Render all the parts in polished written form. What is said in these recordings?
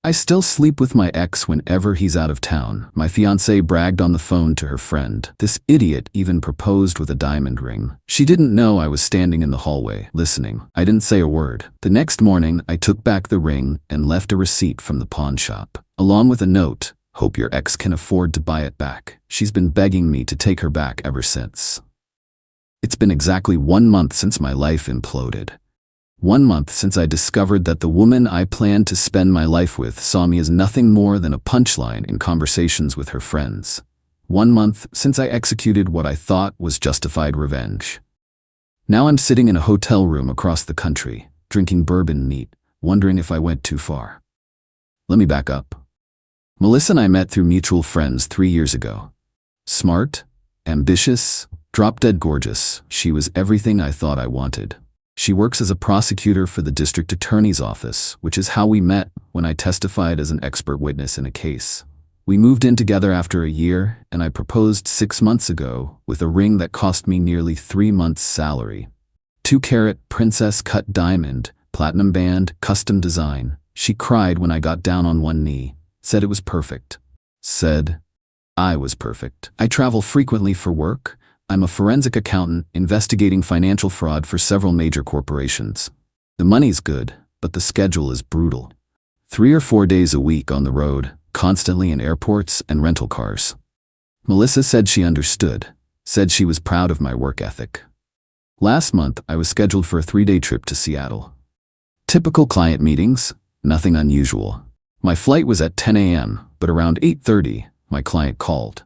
I still sleep with my ex whenever he's out of town, my fiancée bragged on the phone to her friend. This idiot even proposed with a diamond ring. She didn't know I was standing in the hallway, listening. I didn't say a word. The next morning, I took back the ring and left a receipt from the pawn shop, along with a note. Hope your ex can afford to buy it back. She's been begging me to take her back ever since. It's been exactly 1 month since my life imploded. 1 month since I discovered that the woman I planned to spend my life with saw me as nothing more than a punchline in conversations with her friends. 1 month since I executed what I thought was justified revenge. Now I'm sitting in a hotel room across the country, drinking bourbon neat, wondering if I went too far. Let me back up. Melissa and I met through mutual friends 3 years ago. Smart, ambitious, drop-dead gorgeous, she was everything I thought I wanted. She works as a prosecutor for the district attorney's office, which is how we met when I testified as an expert witness in a case. We moved in together after a year, and I proposed 6 months ago with a ring that cost me nearly 3 months' salary. 2-carat princess-cut diamond, platinum band, custom design. She cried when I got down on one knee, said it was perfect. Said I was perfect. I travel frequently for work. I'm a forensic accountant investigating financial fraud for several major corporations. The money's good, but the schedule is brutal. 3 or 4 days a week on the road, constantly in airports and rental cars. Melissa said she understood, said she was proud of my work ethic. Last month, I was scheduled for a 3-day trip to Seattle. Typical client meetings, nothing unusual. My flight was at 10 a.m., but around 8:30, my client called.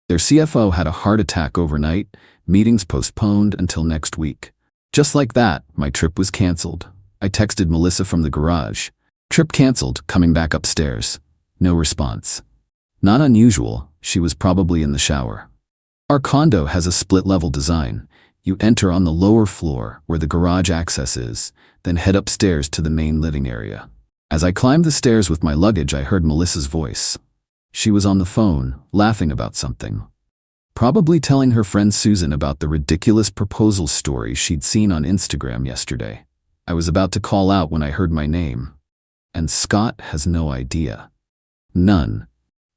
Their CFO had a heart attack overnight, meetings postponed until next week. Just like that, my trip was canceled. I texted Melissa from the garage. Trip canceled, coming back upstairs. No response. Not unusual, she was probably in the shower. Our condo has a split-level design. You enter on the lower floor, where the garage access is, then head upstairs to the main living area. As I climbed the stairs with my luggage, I heard Melissa's voice. She was on the phone, laughing about something. Probably telling her friend Susan about the ridiculous proposal story she'd seen on Instagram yesterday. I was about to call out when I heard my name. And Scott has no idea. None.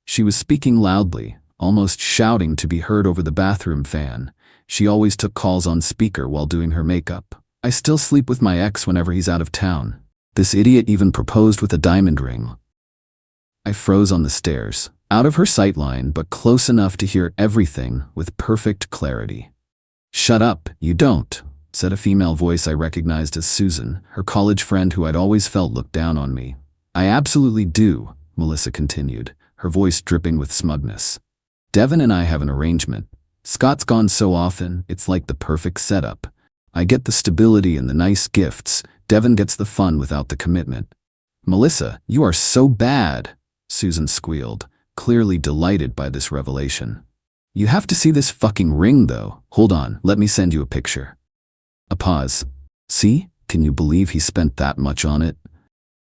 She was speaking loudly, almost shouting to be heard over the bathroom fan. She always took calls on speaker while doing her makeup. I still sleep with my ex whenever he's out of town. This idiot even proposed with a diamond ring. I froze on the stairs, out of her sightline but close enough to hear everything with perfect clarity. "Shut up, you don't," said a female voice I recognized as Susan, her college friend who I'd always felt looked down on me. "I absolutely do," Melissa continued, her voice dripping with smugness. "Devin and I have an arrangement. Scott's gone so often, it's like the perfect setup. I get the stability and the nice gifts. Devin gets the fun without the commitment." "Melissa, you are so bad," Susan squealed, clearly delighted by this revelation. "You have to see this fucking ring, though. Hold on, let me send you a picture." A pause. "See? Can you believe he spent that much on it?"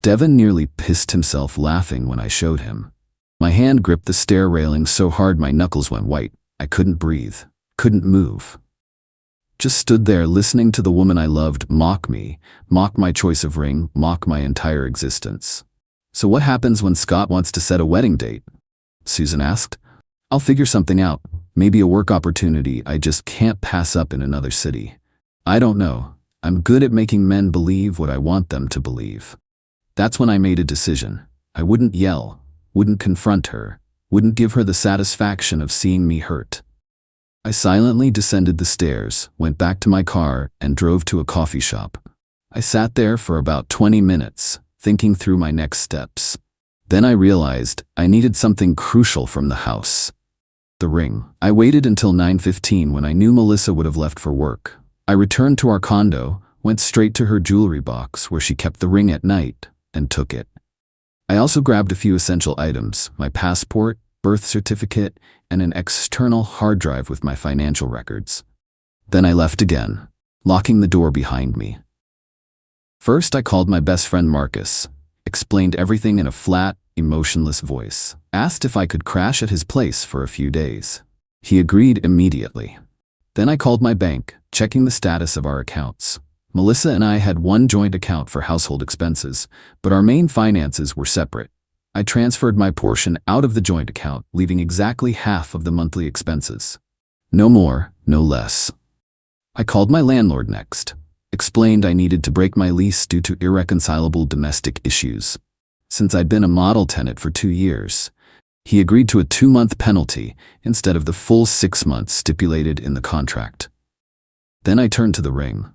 Devin nearly pissed himself laughing when I showed him. My hand gripped the stair railing so hard my knuckles went white. I couldn't breathe, couldn't move. Just stood there listening to the woman I loved mock me, mock my choice of ring, mock my entire existence. "So what happens when Scott wants to set a wedding date?" Susan asked. "I'll figure something out. Maybe a work opportunity I just can't pass up in another city. I don't know. I'm good at making men believe what I want them to believe." That's when I made a decision. I wouldn't yell, wouldn't confront her, wouldn't give her the satisfaction of seeing me hurt. I silently descended the stairs, went back to my car, and drove to a coffee shop. I sat there for about 20 minutes, thinking through my next steps. Then I realized I needed something crucial from the house. The ring. I waited until 9:15 when I knew Melissa would have left for work. I returned to our condo, went straight to her jewelry box where she kept the ring at night, and took it. I also grabbed a few essential items, my passport, birth certificate, and an external hard drive with my financial records. Then I left again, locking the door behind me. First, I called my best friend Marcus, explained everything in a flat, emotionless voice, asked if I could crash at his place for a few days. He agreed immediately. Then I called my bank, checking the status of our accounts. Melissa and I had one joint account for household expenses, but our main finances were separate. I transferred my portion out of the joint account, leaving exactly half of the monthly expenses. No more, no less. I called my landlord next, explained I needed to break my lease due to irreconcilable domestic issues. Since I'd been a model tenant for 2 years, he agreed to a 2-month penalty instead of the full 6 months stipulated in the contract. Then I turned to the ring.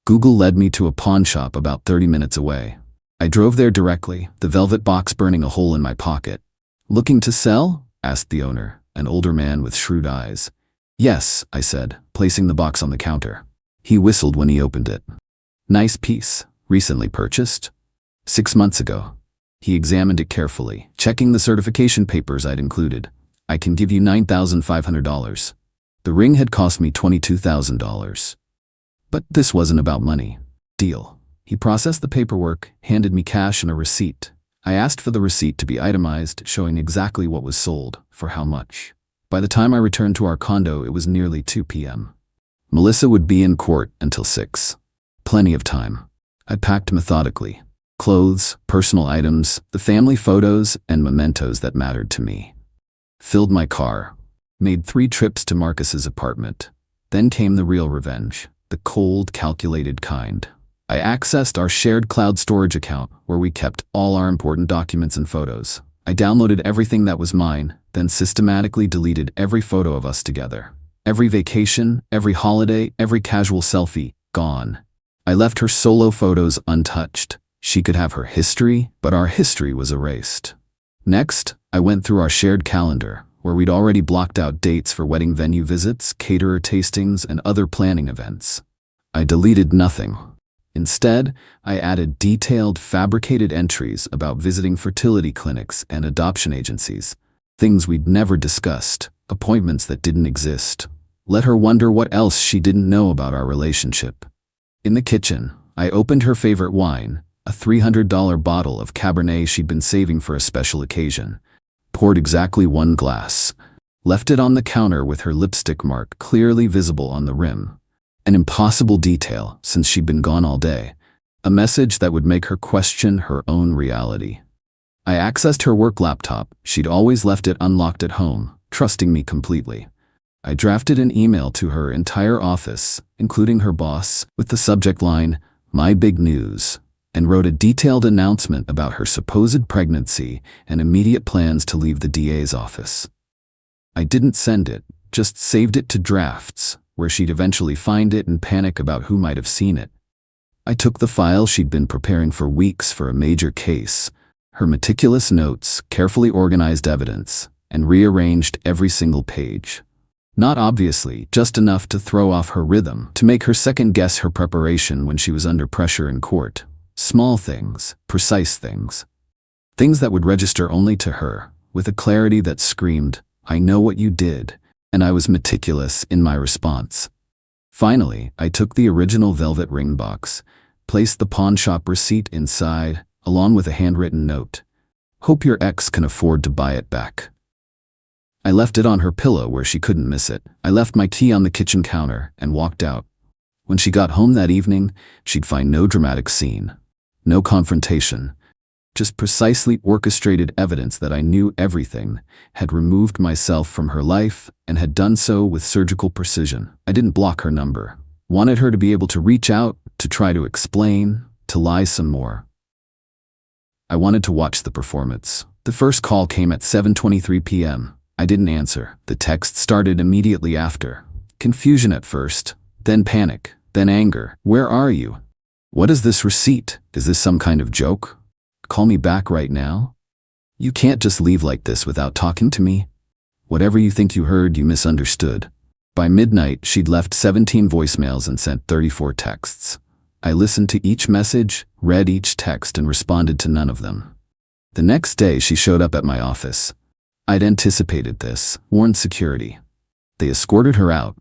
Google led me to a pawn shop about 30 minutes away. I drove there directly, the velvet box burning a hole in my pocket. "Looking to sell?" asked the owner, an older man with shrewd eyes. "Yes," I said, placing the box on the counter. He whistled when he opened it. "Nice piece. Recently purchased?" "6 months ago." He examined it carefully, checking the certification papers I'd included. "I can give you $9,500. The ring had cost me $22,000. But this wasn't about money. Deal. He processed the paperwork, handed me cash and a receipt. I asked for the receipt to be itemized, showing exactly what was sold, for how much. By the time I returned to our condo, it was nearly 2 p.m. Melissa would be in court until 6. Plenty of time. I packed methodically. Clothes, personal items, the family photos, and mementos that mattered to me. Filled my car. Made 3 trips to Marcus's apartment. Then came the real revenge, the cold, calculated kind. I accessed our shared cloud storage account where we kept all our important documents and photos. I downloaded everything that was mine, then systematically deleted every photo of us together. Every vacation, every holiday, every casual selfie, gone. I left her solo photos untouched. She could have her history, but our history was erased. Next, I went through our shared calendar, where we'd already blocked out dates for wedding venue visits, caterer tastings, and other planning events. I deleted nothing. Instead, I added detailed, fabricated entries about visiting fertility clinics and adoption agencies, things we'd never discussed, appointments that didn't exist. Let her wonder what else she didn't know about our relationship. In the kitchen, I opened her favorite wine, a $300 bottle of Cabernet she'd been saving for a special occasion. Poured exactly 1 glass. Left it on the counter with her lipstick mark clearly visible on the rim. An impossible detail since she'd been gone all day. A message that would make her question her own reality. I accessed her work laptop. She'd always left it unlocked at home, trusting me completely. I drafted an email to her entire office, including her boss, with the subject line, "My big news," and wrote a detailed announcement about her supposed pregnancy and immediate plans to leave the DA's office. I didn't send it, just saved it to drafts, where she'd eventually find it and panic about who might have seen it. I took the file she'd been preparing for weeks for a major case, her meticulous notes, carefully organized evidence, and rearranged every single page. Not obviously, just enough to throw off her rhythm, to make her second-guess her preparation when she was under pressure in court. Small things, precise things. Things that would register only to her, with a clarity that screamed, "I know what you did," and I was meticulous in my response. Finally, I took the original velvet ring box, placed the pawn shop receipt inside, along with a handwritten note. "Hope your ex can afford to buy it back." I left it on her pillow where she couldn't miss it. I left my key on the kitchen counter and walked out. When she got home that evening, she'd find no dramatic scene, no confrontation, just precisely orchestrated evidence that I knew everything, had removed myself from her life, and had done so with surgical precision. I didn't block her number. Wanted her to be able to reach out, to try to explain, to lie some more. I wanted to watch the performance. The first call came at 7:23 p.m. I didn't answer. The text started immediately after. Confusion at first, then panic, then anger. "Where are you? What is this receipt? Is this some kind of joke? Call me back right now? You can't just leave like this without talking to me. Whatever you think you heard, you misunderstood." By midnight, she'd left 17 voicemails and sent 34 texts. I listened to each message, read each text, and responded to none of them. The next day, she showed up at my office. I'd anticipated this, warned security. They escorted her out.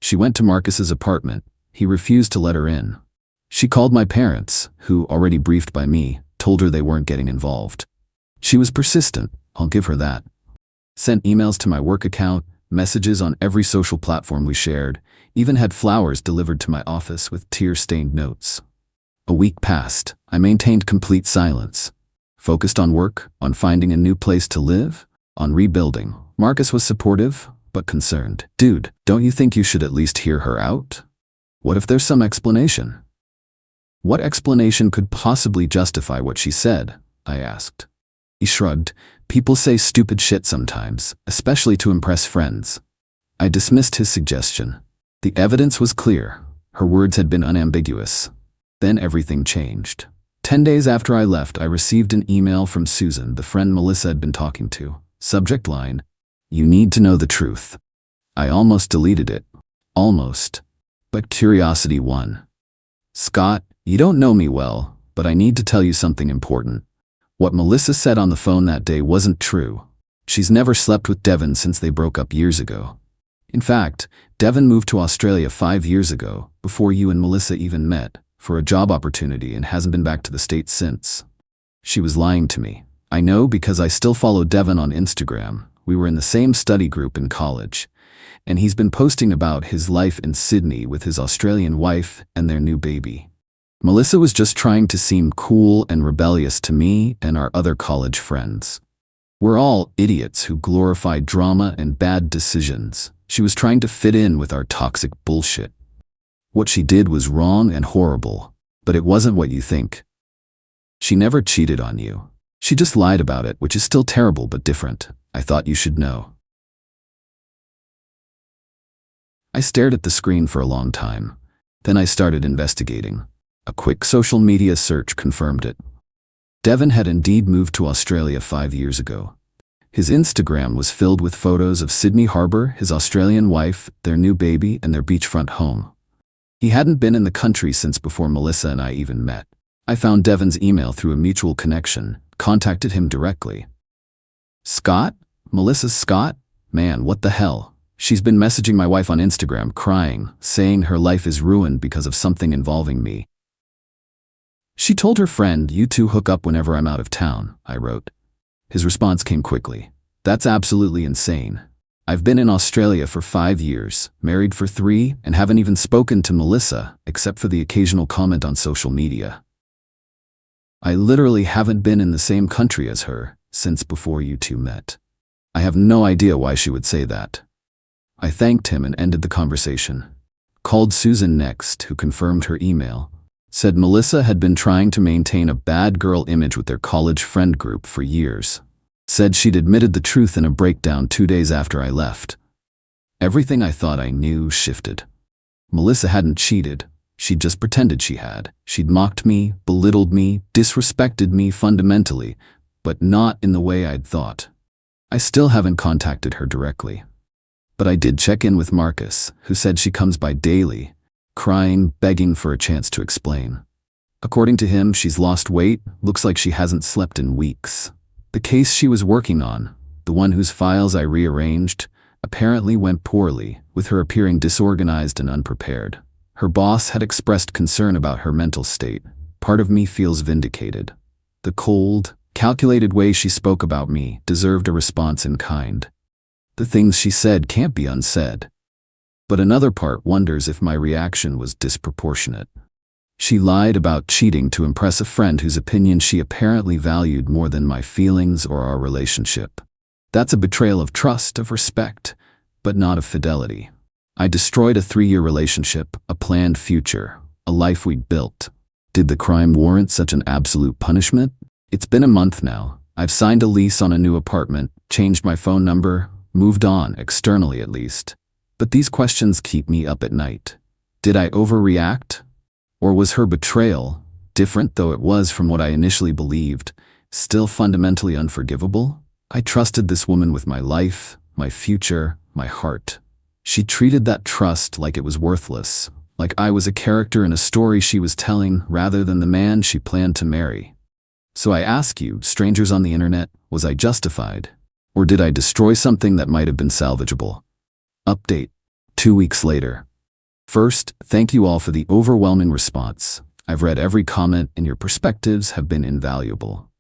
She went to Marcus's apartment. He refused to let her in. She called my parents, who, already briefed by me, told her they weren't getting involved. She was persistent, I'll give her that. Sent emails to my work account, messages on every social platform we shared, even had flowers delivered to my office with tear-stained notes. A week passed. I maintained complete silence. Focused on work, on finding a new place to live, on rebuilding. Marcus was supportive, but concerned. Dude, don't you think you should at least hear her out? What if there's some explanation? What explanation could possibly justify what she said? I asked. He shrugged. People say stupid shit sometimes, especially to impress friends. I dismissed his suggestion. The evidence was clear. Her words had been unambiguous. Then everything changed. 10 days after I left, I received an email from Susan, the friend Melissa had been talking to. Subject line, "You need to know the truth." I almost deleted it. Almost. But curiosity won. "Scott, you don't know me well, but I need to tell you something important. What Melissa said on the phone that day wasn't true. She's never slept with Devin since they broke up years ago. In fact, Devin moved to Australia 5 years ago, before you and Melissa even met, for a job opportunity and hasn't been back to the States since. She was lying to me. I know because I still follow Devin on Instagram. We were in the same study group in college, and he's been posting about his life in Sydney with his Australian wife and their new baby. Melissa was just trying to seem cool and rebellious to me and our other college friends. We're all idiots who glorify drama and bad decisions. She was trying to fit in with our toxic bullshit. What she did was wrong and horrible, but it wasn't what you think. She never cheated on you. She just lied about it, which is still terrible but different. I thought you should know." I stared at the screen for a long time. Then I started investigating. A quick social media search confirmed it. Devin had indeed moved to Australia 5 years ago. His Instagram was filled with photos of Sydney Harbour, his Australian wife, their new baby, and their beachfront home. He hadn't been in the country since before Melissa and I even met. I found Devin's email through a mutual connection, contacted him directly. "Scott? Melissa's Scott? Man, what the hell? She's been messaging my wife on Instagram crying, saying her life is ruined because of something involving me. She told her friend, you two hook up whenever I'm out of town," I wrote. His response came quickly. "That's absolutely insane. I've been in Australia for 5 years, married for 3, and haven't even spoken to Melissa, except for the occasional comment on social media. I literally haven't been in the same country as her since before you two met. I have no idea why she would say that." I thanked him and ended the conversation. Called Susan next, who confirmed her email. Said Melissa had been trying to maintain a bad girl image with their college friend group for years. Said she'd admitted the truth in a breakdown 2 days after I left. Everything I thought I knew shifted. Melissa hadn't cheated. She'd just pretended she had. She'd mocked me, belittled me, disrespected me fundamentally, but not in the way I'd thought. I still haven't contacted her directly. But I did check in with Marcus, who said she comes by daily, crying, begging for a chance to explain. According to him, she's lost weight, looks like she hasn't slept in weeks. The case she was working on, the one whose files I rearranged, apparently went poorly, with her appearing disorganized and unprepared. Her boss had expressed concern about her mental state. Part of me feels vindicated. The cold, calculated way she spoke about me deserved a response in kind. The things she said can't be unsaid. But another part wonders if my reaction was disproportionate. She lied about cheating to impress a friend whose opinion she apparently valued more than my feelings or our relationship. That's a betrayal of trust, of respect, but not of fidelity. I destroyed a 3-year relationship, a planned future, a life we'd built. Did the crime warrant such an absolute punishment? It's been a month now. I've signed a lease on a new apartment, changed my phone number, moved on, externally at least. But these questions keep me up at night. Did I overreact? Or was her betrayal, different though it was from what I initially believed, still fundamentally unforgivable? I trusted this woman with my life, my future, my heart. She treated that trust like it was worthless, like I was a character in a story she was telling rather than the man she planned to marry. So I ask you, strangers on the internet, was I justified? Or did I destroy something that might have been salvageable? Update. 2 weeks later. First, thank you all for the overwhelming response. I've read every comment and your perspectives have been invaluable.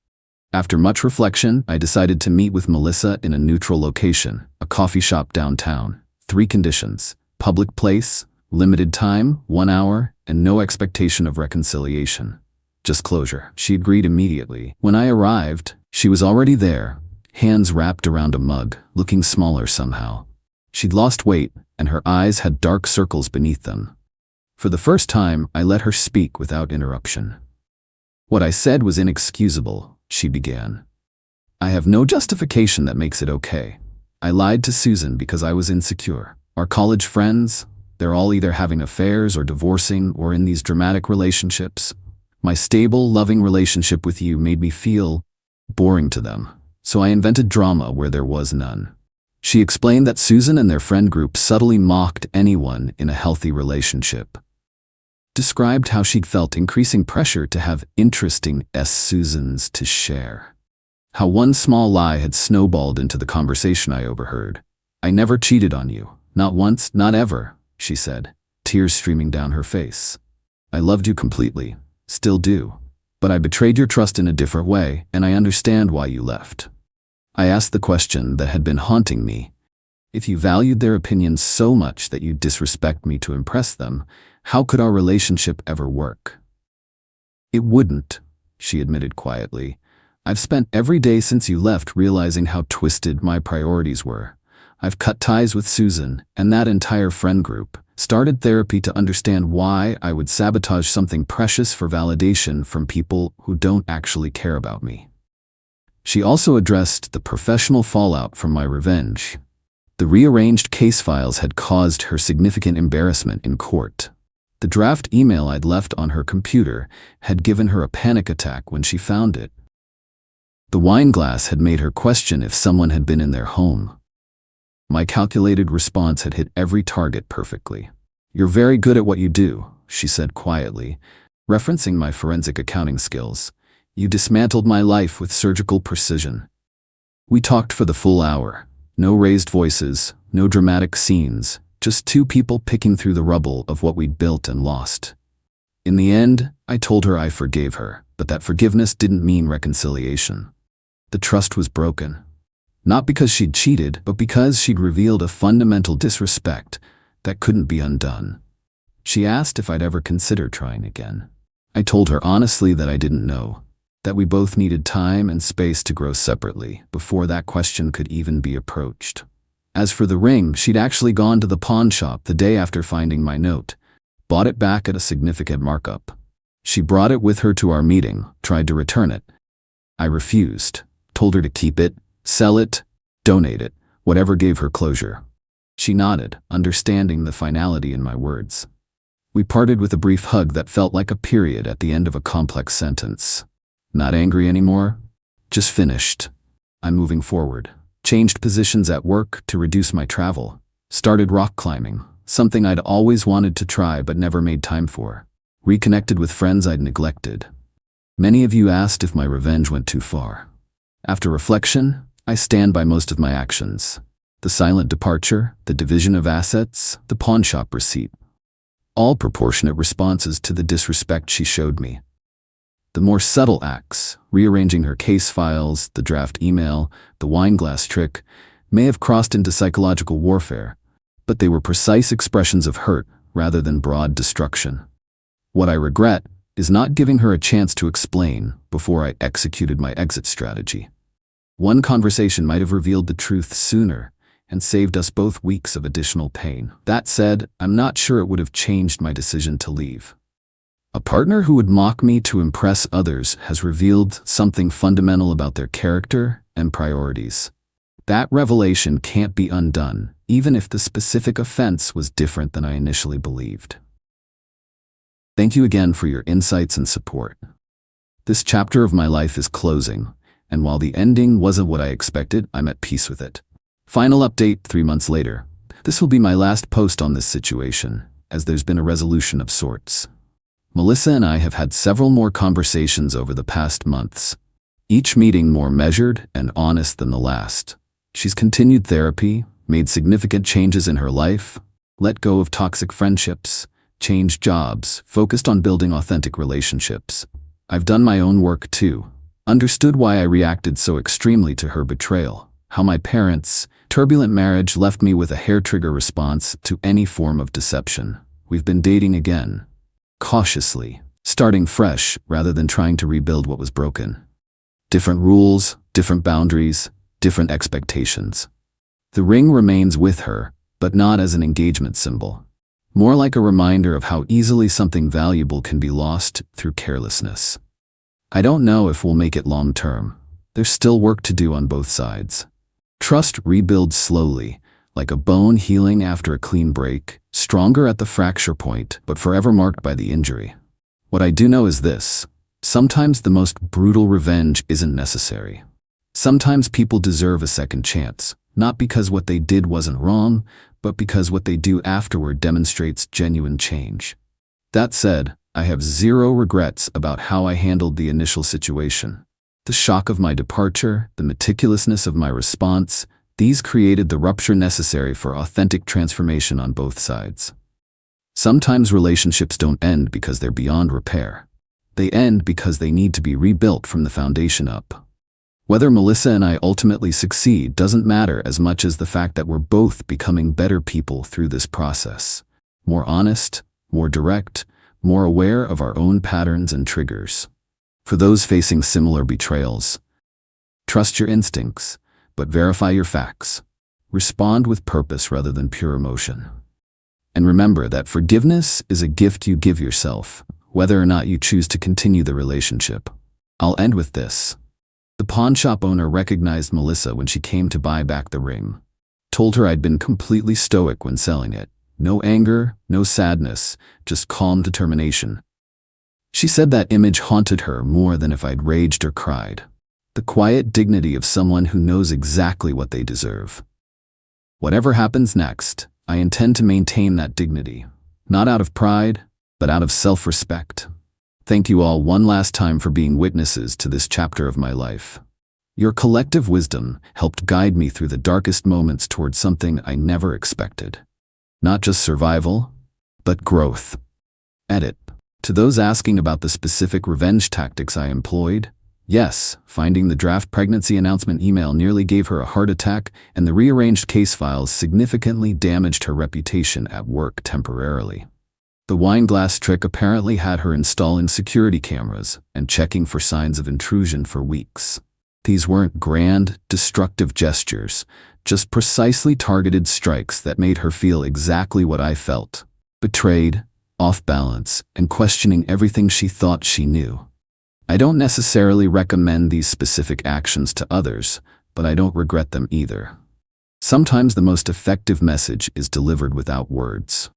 After much reflection, I decided to meet with Melissa in a neutral location, a coffee shop downtown. 3 conditions: public place, limited time, 1 hour, and no expectation of reconciliation. just closure. She agreed immediately. When I arrived, she was already there, hands wrapped around a mug, looking smaller somehow. She'd lost weight, and her eyes had dark circles beneath them. For the first time, I let her speak without interruption. "What I said was inexcusable," she began. "I have no justification that makes it okay. I lied to Susan because I was insecure. Our college friends, they're all either having affairs or divorcing or in these dramatic relationships. My stable, loving relationship with you made me feel boring to them, so I invented drama where there was none." She explained that Susan and their friend group subtly mocked anyone in a healthy relationship. Described how she'd felt increasing pressure to have interesting Susans to share. How one small lie had snowballed into the conversation I overheard. "I never cheated on you. Not once, not ever," she said, tears streaming down her face. "I loved you completely, still do. But I betrayed your trust in a different way, and I understand why you left." I asked the question that had been haunting me. If you valued their opinions so much that you disrespect me to impress them, how could our relationship ever work? "It wouldn't," she admitted quietly. "I've spent every day since you left realizing how twisted my priorities were. I've cut ties with Susan and that entire friend group, started therapy to understand why I would sabotage something precious for validation from people who don't actually care about me." She also addressed the professional fallout from my revenge. The rearranged case files had caused her significant embarrassment in court. The draft email I'd left on her computer had given her a panic attack when she found it. The wine glass had made her question if someone had been in their home. My calculated response had hit every target perfectly. "You're very good at what you do," she said quietly, referencing my forensic accounting skills. "You dismantled my life with surgical precision." We talked for the full hour. No raised voices, no dramatic scenes, just two people picking through the rubble of what we'd built and lost. In the end, I told her I forgave her, but that forgiveness didn't mean reconciliation. The trust was broken. Not because she'd cheated, but because she'd revealed a fundamental disrespect that couldn't be undone. She asked if I'd ever consider trying again. I told her honestly that I didn't know, that we both needed time and space to grow separately before that question could even be approached. As for the ring, she'd actually gone to the pawn shop the day after finding my note, bought it back at a significant markup. She brought it with her to our meeting, tried to return it. I refused, told her to keep it, sell it, donate it, whatever gave her closure. She nodded, understanding the finality in my words. We parted with a brief hug that felt like a period at the end of a complex sentence. Not angry anymore, just finished. I'm moving forward. Changed positions at work to reduce my travel. Started rock climbing, something I'd always wanted to try but never made time for. Reconnected with friends I'd neglected. Many of you asked if my revenge went too far. After reflection, I stand by most of my actions. The silent departure, the division of assets, the pawn shop receipt. All proportionate responses to the disrespect she showed me. The more subtle acts, rearranging her case files, the draft email, the wine glass trick, may have crossed into psychological warfare, but they were precise expressions of hurt rather than broad destruction. What I regret is not giving her a chance to explain before I executed my exit strategy. One conversation might have revealed the truth sooner and saved us both weeks of additional pain. That said, I'm not sure it would have changed my decision to leave. A partner who would mock me to impress others has revealed something fundamental about their character and priorities. That revelation can't be undone, even if the specific offense was different than I initially believed. Thank you again for your insights and support. This chapter of my life is closing, and while the ending wasn't what I expected, I'm at peace with it. Final update 3 months later. This will be my last post on this situation, as there's been a resolution of sorts. Melissa and I have had several more conversations over the past months, each meeting more measured and honest than the last. She's continued therapy, made significant changes in her life, let go of toxic friendships, changed jobs, focused on building authentic relationships. I've done my own work too, understood why I reacted so extremely to her betrayal, how my parents' turbulent marriage left me with a hair-trigger response to any form of deception. We've been dating again. Cautiously, starting fresh rather than trying to rebuild what was broken. Different rules, different boundaries, different expectations. The ring remains with her, but not as an engagement symbol. More like a reminder of how easily something valuable can be lost through carelessness. I don't know if we'll make it long term. There's still work to do on both sides. Trust rebuilds slowly, like a bone healing after a clean break, stronger at the fracture point, but forever marked by the injury. What I do know is this: sometimes the most brutal revenge isn't necessary. Sometimes people deserve a second chance, not because what they did wasn't wrong, but because what they do afterward demonstrates genuine change. That said, I have zero regrets about how I handled the initial situation. The shock of my departure, the meticulousness of my response, these created the rupture necessary for authentic transformation on both sides. Sometimes relationships don't end because they're beyond repair. They end because they need to be rebuilt from the foundation up. Whether Melissa and I ultimately succeed doesn't matter as much as the fact that we're both becoming better people through this process. More honest, more direct, more aware of our own patterns and triggers. For those facing similar betrayals, trust your instincts, but verify your facts. Respond with purpose rather than pure emotion. And remember that forgiveness is a gift you give yourself, whether or not you choose to continue the relationship. I'll end with this. The pawnshop owner recognized Melissa when she came to buy back the ring. Told her I'd been completely stoic when selling it. No anger, no sadness, just calm determination. She said that image haunted her more than if I'd raged or cried. The quiet dignity of someone who knows exactly what they deserve. Whatever happens next, I intend to maintain that dignity, not out of pride, but out of self-respect. Thank you all one last time for being witnesses to this chapter of my life. Your collective wisdom helped guide me through the darkest moments towards something I never expected. Not just survival, but growth. Edit. To those asking about the specific revenge tactics I employed, yes, finding the draft pregnancy announcement email nearly gave her a heart attack, and the rearranged case files significantly damaged her reputation at work temporarily. The wine glass trick apparently had her installing security cameras and checking for signs of intrusion for weeks. These weren't grand, destructive gestures, just precisely targeted strikes that made her feel exactly what I felt: betrayed, off balance, and questioning everything she thought she knew. I don't necessarily recommend these specific actions to others, but I don't regret them either. Sometimes the most effective message is delivered without words.